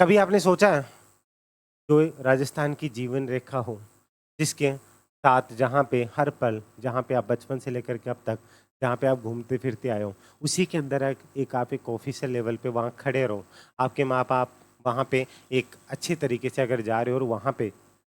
कभी आपने सोचा है जो राजस्थान की जीवन रेखा हो, जिसके साथ जहाँ पे हर पल, जहाँ पे आप बचपन से लेकर के अब तक, जहाँ पे आप घूमते फिरते आए हो, उसी के अंदर एक आप एक ऑफिशियल लेवल पे वहाँ खड़े रहो। आपके माँ बाप वहाँ पे एक अच्छे तरीके से अगर जा रहे हो और वहाँ पे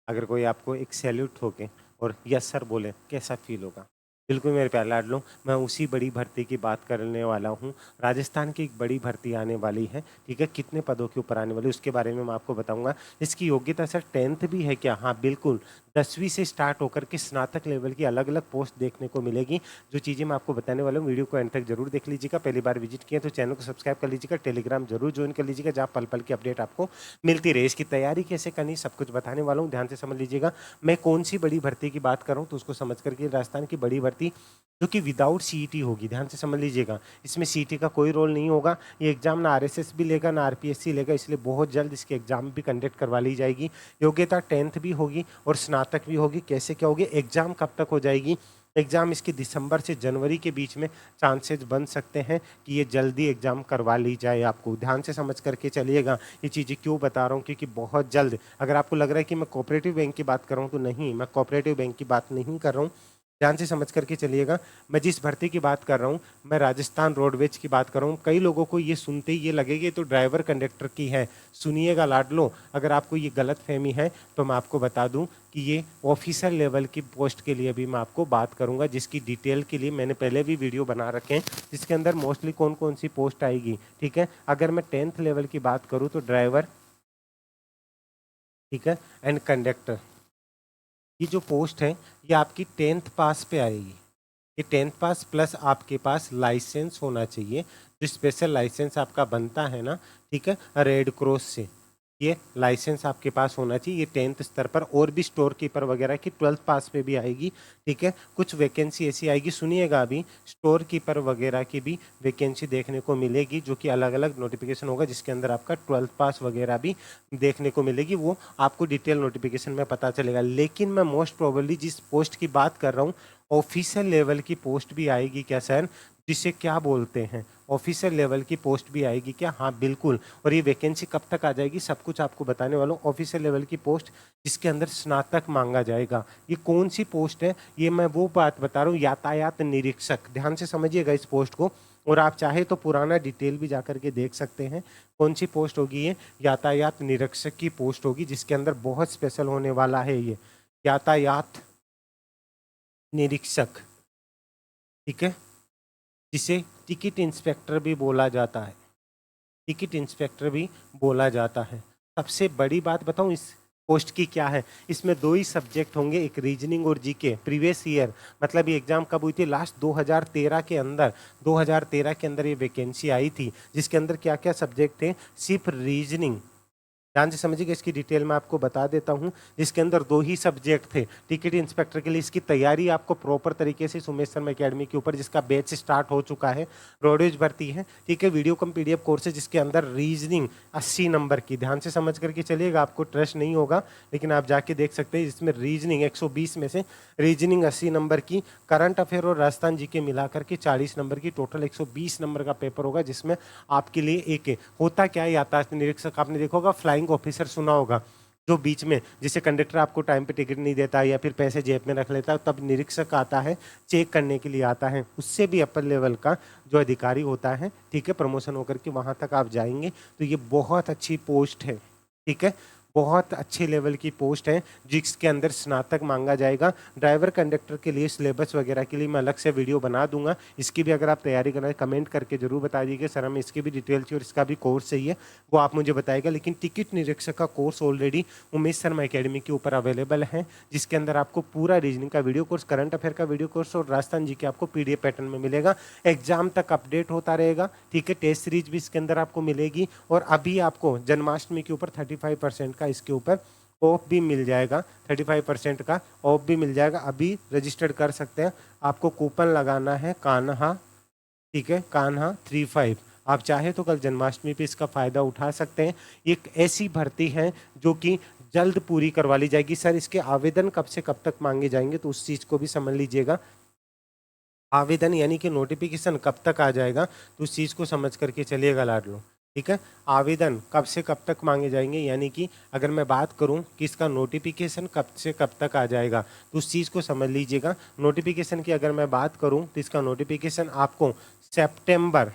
अगर कोई आपको एक सैल्यूट ठोके और यस सर बोले, कैसा फील होगा? बिल्कुल मेरे प्यारे लाडलो, मैं उसी बड़ी भर्ती की बात करने वाला हूँ। राजस्थान की एक बड़ी भर्ती आने वाली है, ठीक है? कितने पदों के ऊपर आने वाली है उसके बारे में मैं आपको बताऊँगा। इसकी योग्यता सर 10th भी है क्या? हाँ, बिल्कुल। 10वीं से स्टार्ट होकर के स्नातक लेवल की अलग-अलग पोस्ट देखने को मिलेगी। जो चीज़ें मैं आपको बताने वाला हूँ, वीडियो को एंड तक ज़रूर देख लीजिएगा। पहली बार विज़िट किए तो चैनल को सब्सक्राइब कर लीजिएगा, टेलीग्राम ज़रूर जॉइन कर लीजिएगा, जहाँ पल-पल की अपडेट आपको मिलती रहे। इसकी तैयारी कैसे करनी, सब कुछ बताने वाला हूँ, ध्यान से समझ लीजिएगा। मैं कौन-सी बड़ी भर्ती की बात कर रहा हूँ, तो उसको समझ कर के राजस्थान की बड़ी भर्ती जो कि विदाउट सीईटी होगी, ध्यान से समझ लीजिएगा। इसमें सीईटी का कोई रोल नहीं होगा। ये एग्ज़ाम ना आरएसएस भी लेगा, ना आरपीएससी लेगा, इसलिए बहुत जल्द इसकी एग्ज़ाम भी कंडक्ट करवा ली जाएगी। योग्यता 10th भी होगी और स्नातक भी होगी। कैसे क्या होगी? एग्ज़ाम कब तक हो जाएगी? एग्ज़ाम इसकी दिसंबर से जनवरी के बीच में चांसेस बन सकते हैं कि ये जल्दी एग्ज़ाम करवा ली जाए आपको। ध्यान से समझ करके चलिएगा। ये चीज़ें क्यों बता रहा हूँ? क्योंकि बहुत जल्द अगर आपको लग रहा है कि मैं कोऑपरेटिव बैंक की बात कर रहा हूँ, तो नहीं, मैं कोऑपरेटिव बैंक की बात नहीं कर रहा हूँ। ध्यान से समझ करके चलिएगा। मैं जिस भर्ती की बात कर रहा हूँ, मैं राजस्थान रोडवेज की बात कर रहा हूँ। कई लोगों को ये सुनते ही ये लगेगा ये तो ड्राइवर कंडक्टर की है। सुनिएगा लाडलो, अगर आपको ये गलतफ़हमी है तो मैं आपको बता दूँ कि ये ऑफ़िसर लेवल की पोस्ट के लिए भी मैं आपको बात करूँगा, जिसकी डिटेल के लिए मैंने पहले भी वीडियो बना रखे हैं, जिसके अंदर मोस्टली कौन-कौन सी पोस्ट आएगी, ठीक है? अगर मैं 10th लेवल की बात करूँ तो ड्राइवर, ठीक है? एंड कंडक्टर, ये जो पोस्ट है ये आपकी 10th पास पे आएगी। ये 10th पास प्लस आपके पास लाइसेंस होना चाहिए। जो स्पेशल लाइसेंस आपका बनता है ना, ठीक है, रेड क्रॉस से, ये लाइसेंस आपके पास होना चाहिए। ये 10th स्तर पर और भी स्टोर कीपर वगैरह की 12th पास पे भी आएगी, ठीक है। कुछ वैकेंसी ऐसी आएगी, सुनिएगा, अभी स्टोर कीपर वगैरह की भी वैकेंसी देखने को मिलेगी, जो कि अलग अलग नोटिफिकेशन होगा, जिसके अंदर आपका 12th पास वगैरह भी देखने को मिलेगी। वो आपको डिटेल नोटिफिकेशन में पता चलेगा। लेकिन मैं मोस्ट प्रोबेबली जिस पोस्ट की बात कर रहा हूँ, ऑफिशियल लेवल की पोस्ट भी आएगी क्या सर? जिसे क्या बोलते हैं, ऑफिशियल लेवल की पोस्ट भी आएगी क्या? हाँ बिल्कुल। और ये वैकेंसी कब तक आ जाएगी, सब कुछ आपको बताने वाला हूँ। ऑफिशियल लेवल की पोस्ट जिसके अंदर स्नातक मांगा जाएगा। ये कौन सी पोस्ट है? ये मैं वो बात बता रहा हूँ, यातायात निरीक्षक। ध्यान से समझिएगा इस पोस्ट को, और आप चाहे तो पुराना डिटेल भी जाकर के देख सकते हैं। कौन सी पोस्ट होगी ये? यातायात निरीक्षक की पोस्ट होगी, जिसके अंदर बहुत स्पेशल होने वाला है ये यातायात निरीक्षक, ठीक है, जिसे टिकट इंस्पेक्टर भी बोला जाता है। टिकट इंस्पेक्टर भी बोला जाता है। सबसे बड़ी बात बताऊं इस पोस्ट की क्या है? इसमें दो ही सब्जेक्ट होंगे, एक रीजनिंग और जीके। प्रीवियस ईयर, मतलब ये एग्जाम कब हुई थी? लास्ट 2013 के अंदर, 2013 के अंदर ये वैकेंसी आई थी, जिसके अंदर क्या क्या सब्जेक्ट थे? सिर्फ रीजनिंग। ध्यान से समझिएगा, इसकी डिटेल मैं आपको बता देता हूं। जिसके अंदर दो ही सब्जेक्ट थे टिकट इंस्पेक्टर के लिए। इसकी तैयारी आपको प्रॉपर तरीके से सुमेश शर्मा एकेडमी के ऊपर, जिसका बैच स्टार्ट हो चुका है, रोडवेज भर्ती है, ठीक है, वीडियो कम पीडीएफ कोर्स है, जिसके अंदर रीजनिंग 80 नंबर की, ध्यान से समझ करके चलिएगा, आपको ट्रस्ट नहीं होगा लेकिन आप जाके देख सकते हैं। इसमें रीजनिंग 120 में से रीजनिंग 80 नंबर की, करंट अफेयर और राजस्थान जी के मिलाकर के 40 नंबर की, टोटल 120 नंबर का पेपर होगा, जिसमें आपके लिए एक होता क्या है, यातायात निरीक्षक आपने देखा होगा, फ्लाइंग ऑफिसर सुना होगा, जो बीच में जिसे कंडक्टर आपको टाइम पे टिकट नहीं देता या फिर पैसे जेब में रख लेता है, तब निरीक्षक आता है, चेक करने के लिए आता है। उससे भी अपर लेवल का जो अधिकारी होता है, ठीक है, प्रमोशन होकर के वहां तक आप जाएंगे। तो ये बहुत अच्छी पोस्ट है, ठीक है, बहुत अच्छे लेवल की पोस्ट है, जिसके अंदर स्नातक मांगा जाएगा। ड्राइवर कंडक्टर के लिए सिलेबस वगैरह के लिए मैं अलग से वीडियो बना दूंगा। इसकी भी अगर आप तैयारी करना है, कमेंट करके जरूर बता दीजिए सर हमें इसकी भी डिटेल चाहिए और इसका भी कोर्स चाहिए, वो आप मुझे बताएगा। लेकिन टिकट निरीक्षक का course already Umesh Sharma academy के ऊपर अवेलेबल है, जिसके अंदर आपको पूरा रीजनिंग का वीडियो कोर्स, करंट अफेयर का वीडियो कोर्स और राजस्थान जी के आपको पीडीएफ पैटर्न में मिलेगा। एग्जाम तक अपडेट होता रहेगा, ठीक है, टेस्ट सीरीज भी इसके अंदर आपको मिलेगी। और अभी आपको जन्माष्टमी के ऊपर 35% का इसके ऊपर ऑफ भी मिल जाएगा, 35% का ऑफ भी मिल जाएगा। अभी रजिस्टर्ड कर सकते हैं। आपको कूपन लगाना है कान्हा, ठीक है, कान्हा 35। आप चाहे तो कल जन्माष्टमी पे इसका फायदा उठा सकते हैं। एक ऐसी भर्ती है जो कि जल्द पूरी करवा ली जाएगी। सर इसके आवेदन कब से कब तक मांगे जाएंगे, तो उस चीज को भी समझ लीजिएगा। आवेदन यानी कि नोटिफिकेशन कब तक आ जाएगा, तो उस चीज को समझ करके चलिएगा लाडलो। ठीक है। आवेदन कब से कब तक मांगे जाएंगे, यानी कि अगर मैं बात करूं कि इसका नोटिफिकेशन कब से कब तक आ जाएगा, तो उस चीज़ को समझ लीजिएगा। नोटिफिकेशन की अगर मैं बात करूं तो इसका नोटिफिकेशन आपको सितंबर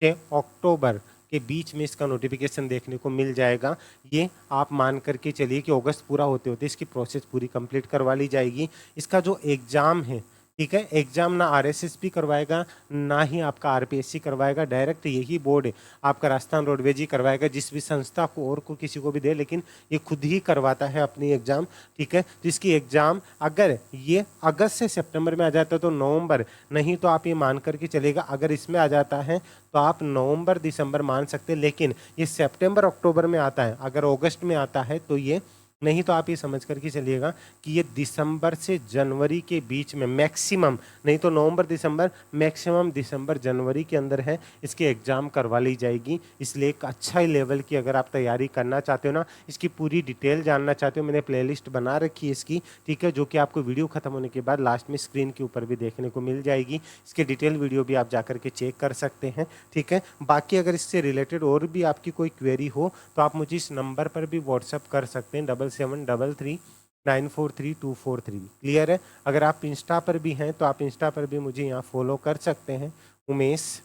से अक्टूबर के बीच में इसका नोटिफिकेशन देखने को मिल जाएगा। ये आप मान करके चलिए कि अगस्त पूरा होते होते इसकी प्रोसेस पूरी कंप्लीट करवा ली जाएगी। इसका जो एग्ज़ाम है, ठीक है, एग्जाम ना आरएसएस भी करवाएगा ना ही आपका आरपीएससी करवाएगा, डायरेक्ट यही बोर्ड आपका राजस्थान रोडवेज ही करवाएगा, जिस भी संस्था को और को किसी को भी दे, लेकिन ये खुद ही करवाता है अपनी एग्जाम। ठीक है, जिसकी एग्जाम अगर ये अगस्त से सितंबर में आ जाता है तो नवंबर, नहीं तो आप ये मान करके चलेगा अगर इसमें आ जाता है तो आप नवंबर दिसंबर मान सकते हैं, लेकिन ये सितंबर अक्टूबर में आता है। अगर अगस्त में आता है तो ये, नहीं तो आप ये समझ करके चलिएगा कि ये दिसंबर से जनवरी के बीच में मैक्सिमम, नहीं तो नवंबर दिसंबर, मैक्सिमम दिसंबर जनवरी के अंदर है इसके एग्ज़ाम करवा ली जाएगी। इसलिए एक अच्छा ही लेवल की अगर आप तैयारी करना चाहते हो ना, इसकी पूरी डिटेल जानना चाहते हो, मैंने प्लेलिस्ट बना रखी है इसकी, ठीक है, जो कि आपको वीडियो खत्म होने के बाद लास्ट में स्क्रीन के ऊपर भी देखने को मिल जाएगी। इसके डिटेल वीडियो भी आप जा करके चेक कर सकते हैं। ठीक है, बाकी अगर इससे रिलेटेड और भी आपकी कोई क्वेरी हो तो आप मुझे इस नंबर पर भी व्हाट्सअप कर सकते हैं, 7733943243। क्लियर है। अगर आप इंस्टा पर भी हैं तो आप इंस्टा पर भी मुझे यहाँ फॉलो कर सकते हैं, उमेश_हियर।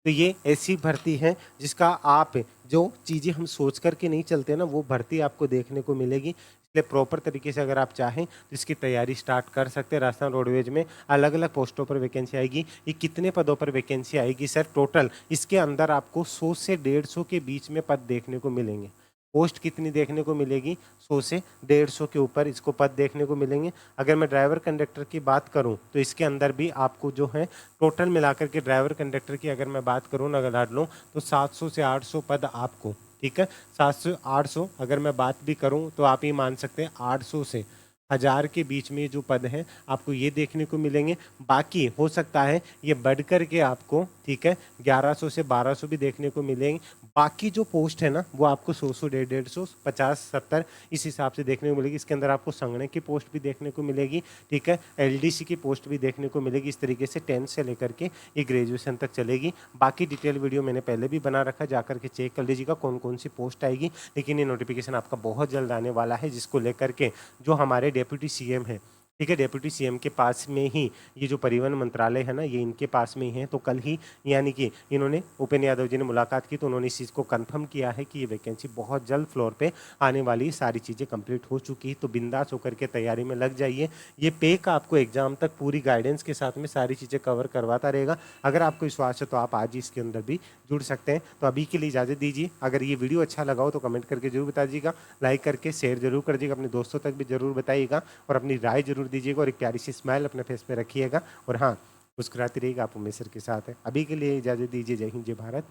तो ये ऐसी भर्ती है जिसका आप, जो चीज़ें हम सोच करके नहीं चलते ना, वो भर्ती आपको देखने को मिलेगी। इसलिए प्रॉपर तरीके से अगर आप चाहें तो इसकी तैयारी स्टार्ट कर सकते हैं। राजस्थान रोडवेज में अलग अलग पोस्टों पर वैकेंसी आएगी। ये कितने पदों पर वैकेंसी आएगी सर? टोटल इसके अंदर आपको 100 से 150 के बीच में पद देखने को मिलेंगे। पोस्ट कितनी देखने को मिलेगी? 100 से 150 के ऊपर इसको पद देखने को मिलेंगे। अगर मैं ड्राइवर कंडक्टर की बात करूं तो इसके अंदर भी आपको जो है टोटल मिलाकर के ड्राइवर कंडक्टर की अगर मैं बात करूं, अगर डाल लूँ तो 700 से 800 पद आपको, ठीक है, 700 800 अगर मैं बात भी करूं तो आप ये मान सकते हैं 800 से 1000 के बीच में जो पद हैं आपको ये देखने को मिलेंगे। बाकी हो सकता है ये बढ़ कर के आपको, ठीक है, 1100 से 1200 भी देखने को मिलेंगे। बाकी जो पोस्ट है ना वो आपको 100 150 50 70 इस हिसाब से देखने को मिलेगी। इसके अंदर आपको संगणक की पोस्ट भी देखने को मिलेगी, ठीक है, एलडीसी की पोस्ट भी देखने को मिलेगी। इस तरीके से 10 से लेकर के ये ग्रेजुएशन तक चलेगी। बाकी डिटेल वीडियो मैंने पहले भी बना रखा है, जाकर के चेक कर लीजिएगा कौन कौन सी पोस्ट आएगी। लेकिन ये नोटिफिकेशन आपका बहुत जल्द आने वाला है, जिसको लेकर के जो हमारे डेप्यूटी सीएम है, ठीक है, डेप्यूटी सीएम के पास में ही ये जो परिवहन मंत्रालय है ना, ये इनके पास में ही है। तो कल ही यानी कि इन्होंने, उपेंद्र यादव जी ने मुलाकात की तो उन्होंने इस चीज़ को कंफर्म किया है कि ये वैकेंसी बहुत जल्द फ्लोर पे आने वाली, सारी चीज़ें कंप्लीट हो चुकी है। तो बिंदास होकर के तैयारी में लग जाइए। ये पे का आपको एग्जाम तक पूरी गाइडेंस के साथ में सारी चीज़ें कवर करवाता रहेगा। अगर आपको विश्वास है तो आप आज ही इसके अंदर भी जुड़ सकते हैं। तो अभी के लिए इजाज़त दीजिए। अगर ये वीडियो अच्छा लगा हो तो कमेंट करके जरूर बता दीजिएगा, लाइक करके शेयर जरूर कर दीजिएगा, अपने दोस्तों तक भी जरूर बताइएगा और अपनी राय जरूर दीजिएगा और एक प्यारी सी स्माइल अपने फेस पे रखिएगा। और हाँ, मुस्कुराती रहिएगा, आप उमेश सर के साथ है। अभी के लिए इजाज़त दीजिए। जय हिंद, जय भारत,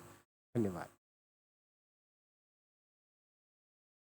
धन्यवाद।